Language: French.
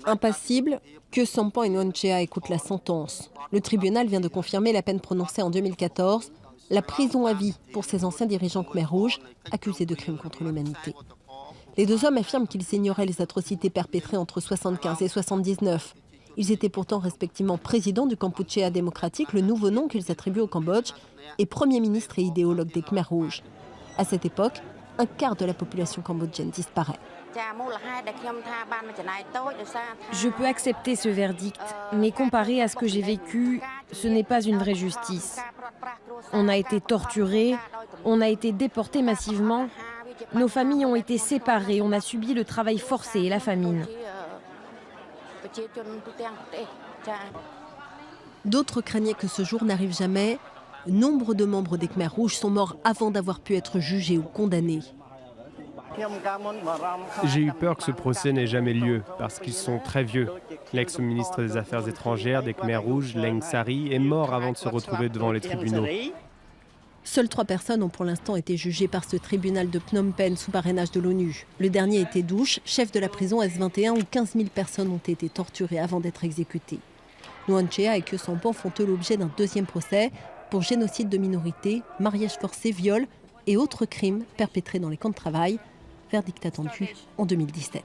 Impassibles, Kyo Sampan et Nuon Chea écoutent la sentence. Le tribunal vient de confirmer la peine prononcée en 2014, la prison à vie pour ces anciens dirigeants Khmer Rouge accusés de crimes contre l'humanité. Les deux hommes affirment qu'ils ignoraient les atrocités perpétrées entre 1975 et 1979. Ils étaient pourtant respectivement présidents du Kampuchéa démocratique, le nouveau nom qu'ils attribuent au Cambodge, et Premier ministre et idéologue des Khmer Rouges. À cette époque, un quart de la population cambodgienne disparaît. Je peux accepter ce verdict, mais comparé à ce que j'ai vécu, ce n'est pas une vraie justice. On a été torturés, on a été déportés massivement, nos familles ont été séparées, on a subi le travail forcé et la famine. D'autres craignaient que ce jour n'arrive jamais. Nombre de membres des Khmer Rouges sont morts avant d'avoir pu être jugés ou condamnés. J'ai eu peur que ce procès n'ait jamais lieu, parce qu'ils sont très vieux. L'ex-ministre des Affaires étrangères des Khmer Rouges, Leng Sari, est mort avant de se retrouver devant les tribunaux. Seules 3 personnes ont pour l'instant été jugées par ce tribunal de Phnom Penh sous parrainage de l'ONU. Le dernier était Douche, chef de la prison S21 où 15 000 personnes ont été torturées avant d'être exécutées. Nuon Chea et Kyo Sampan font eux l'objet d'un deuxième procès pour génocide de minorités, mariage forcé, viol et autres crimes perpétrés dans les camps de travail. Verdict attendu en 2017.